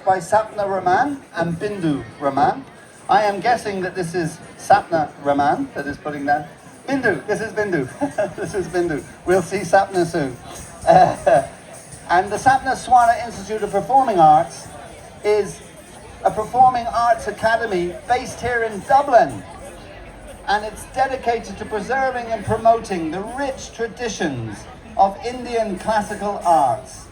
by Sapna Raman and Bindu Raman. I am guessing that this is Sapna Raman that is putting that. Bindu, this is Bindu. This is Bindu. We'll see Sapna soon. And the Sapna Swana Institute of Performing Arts is a performing arts academy based here in Dublin. And it's dedicated to preserving and promoting the rich traditions of Indian classical arts.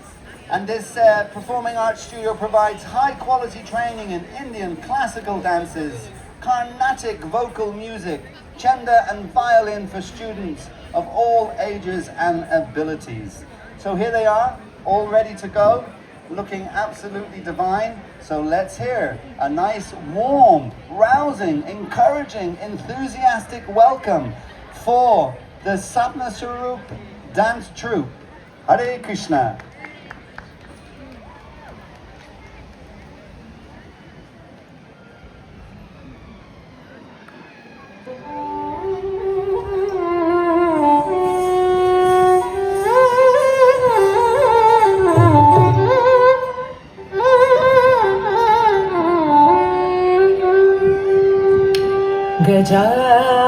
And this performing arts studio provides high quality training in Indian classical dances, Carnatic vocal music, chanda and violin for students of all ages and abilities. So here they are, all ready to go, looking absolutely divine. So let's hear a nice, warm, rousing, encouraging, enthusiastic welcome for the Sapna Swarup Dance Troupe. Hare Krishna.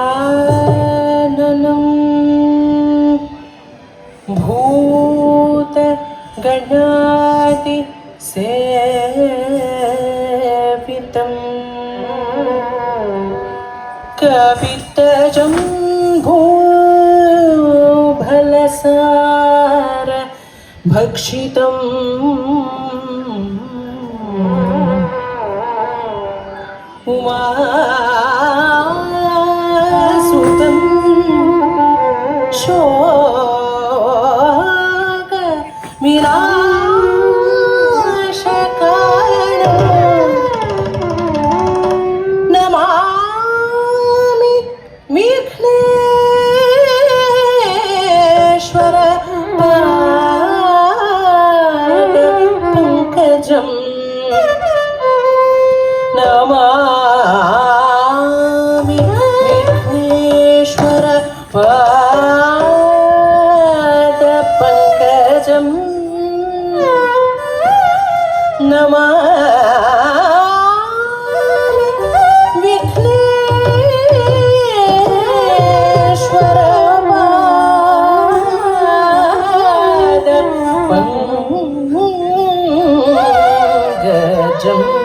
गजाननं भूतगणादिसेवितं कपितजम्बूफलसार भक्षितम् उमासुतं शोकविनाशकारणं Namami Vighneshwar पादपङ्कजम् Namami Vighneshwar पादपङ्कजम् Namami Vighneshwar पादपङ्कजम्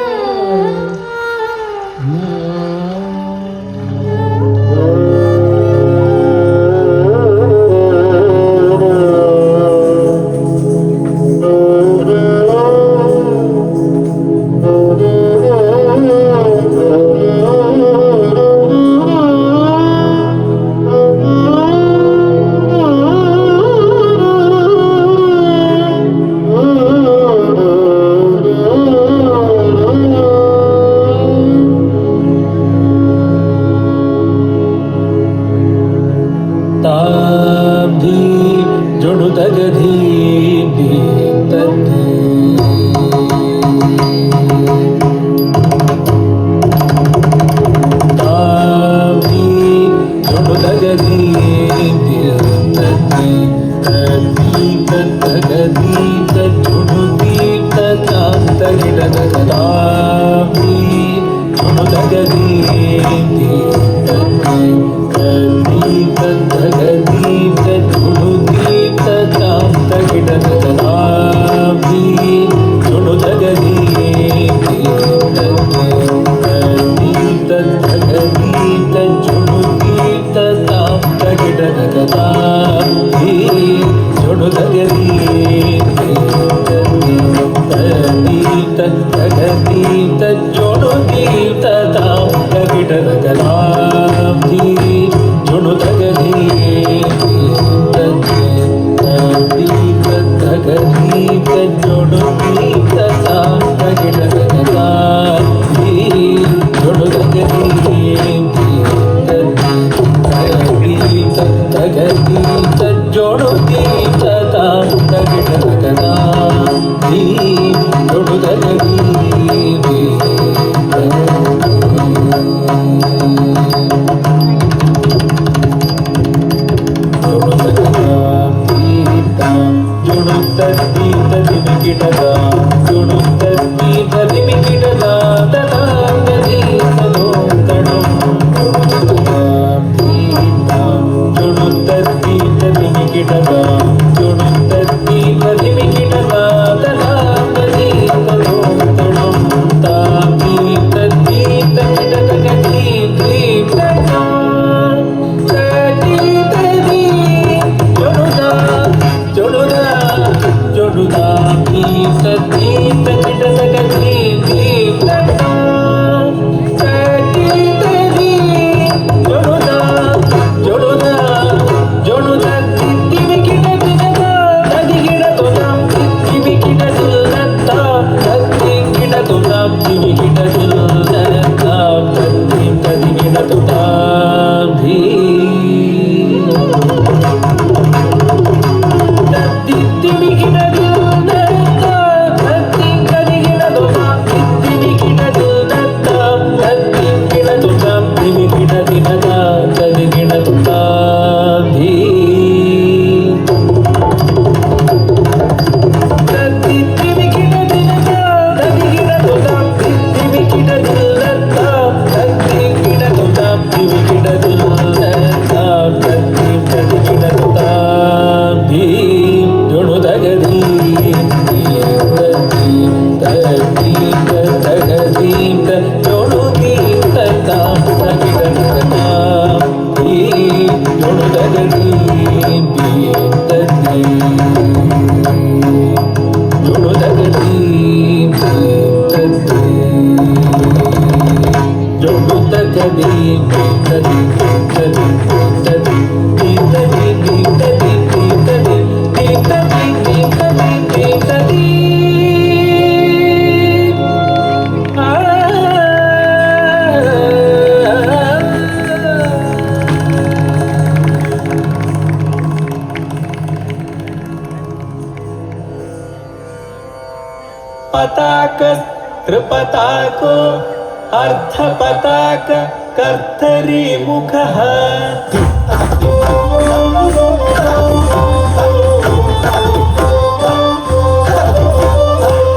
Thank you. पताक त्रिपताको अर्धपताक कर्तरी मुखः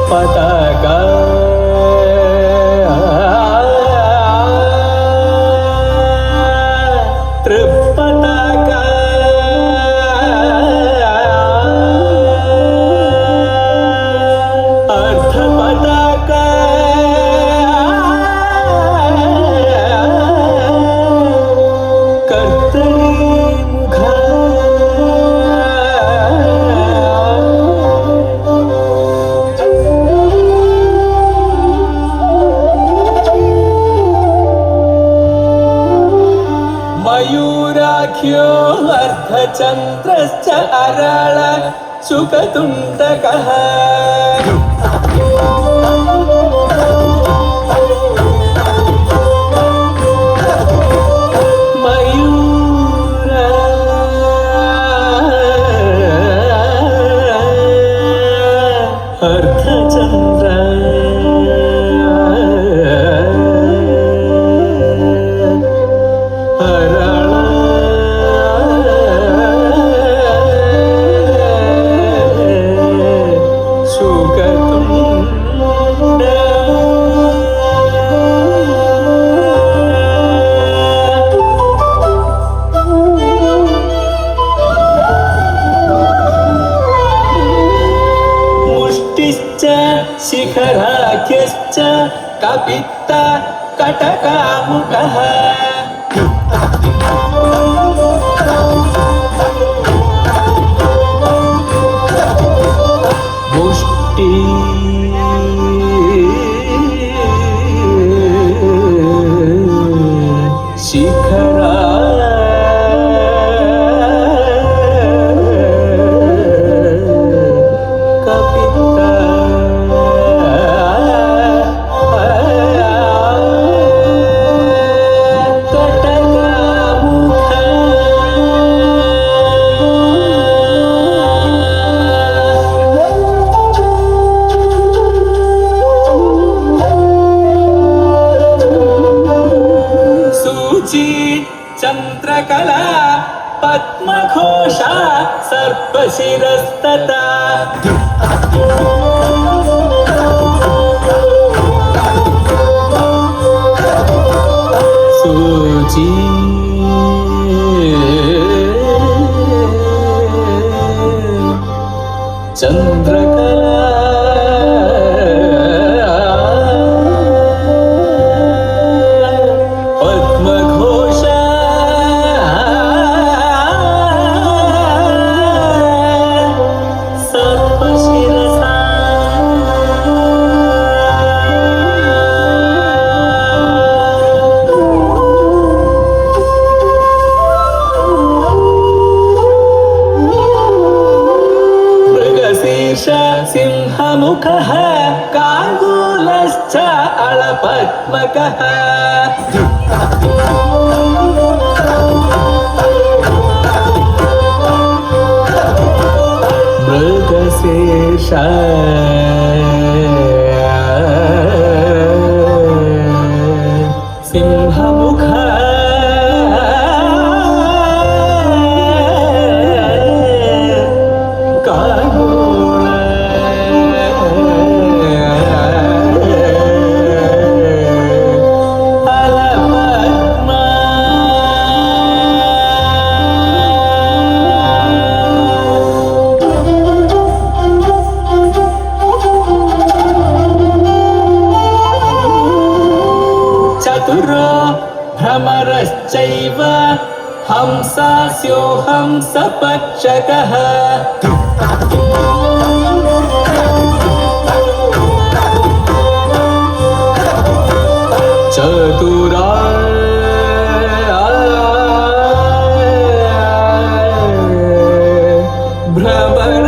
पताका त्रिपताका अर्धपताका कर्तरी मुखः मयूराख्यो अर्धचन्द्रश्च अराळ सुखतुण्डकः मयूर अर्धचन्द्र अराळ शिखराख्यश्च कपित्त कटकामुकः मुष्टि शिखरा चन्द्रकला पद्मघोषा सर्पशिरस्तथा सूची चन्द्रकला सर्पशिरसा अलपद्मकः मृगशेष सिंहमुख चतुरो भ्रमरश्चैव हंसास्यो हंसपक्षकः चतुरा भ्रमर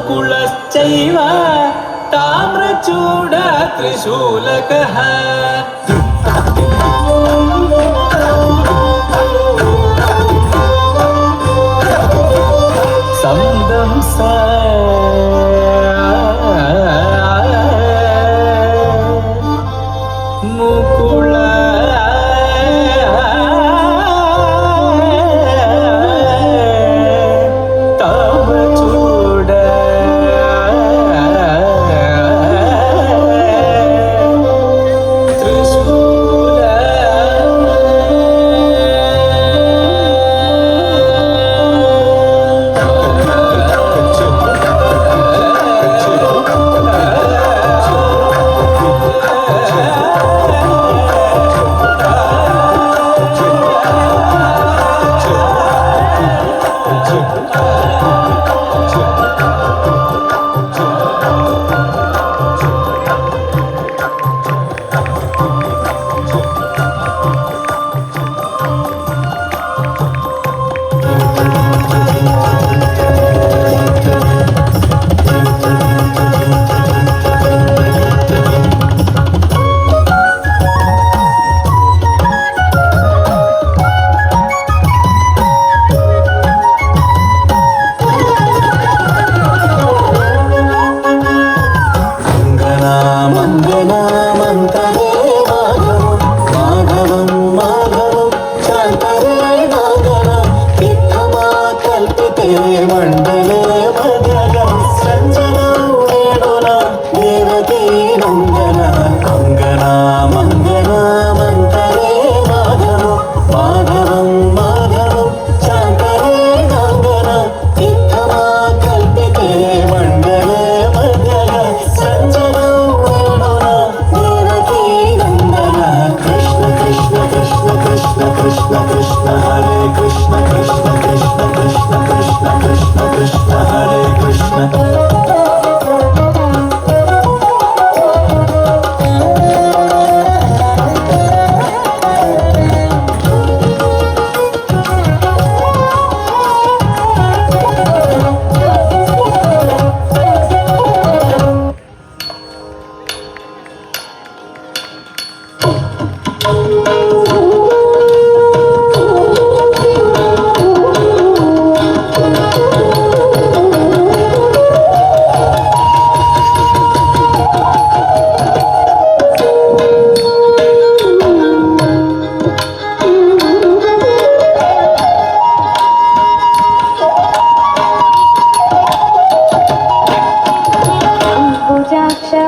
मुकुलश्चैव ताम्रचूड त्रिशूलकः संदंस मुकुल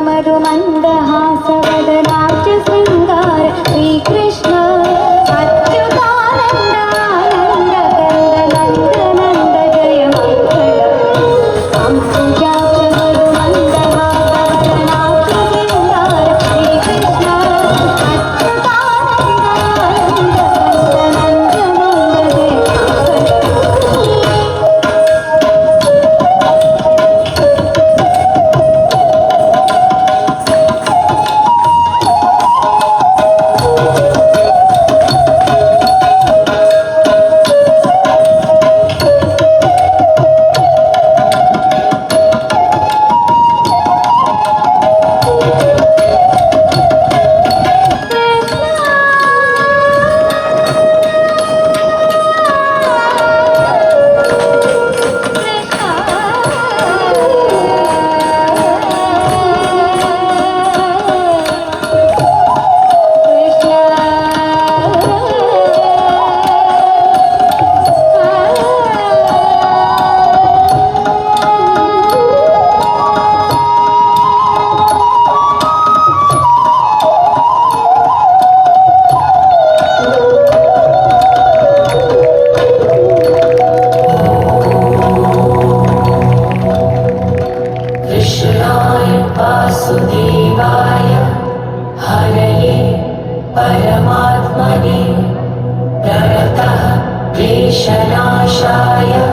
मधुमन्दहासवदनाट्य शृङ्गार श्रीकृष्ण क्लेशनाशाय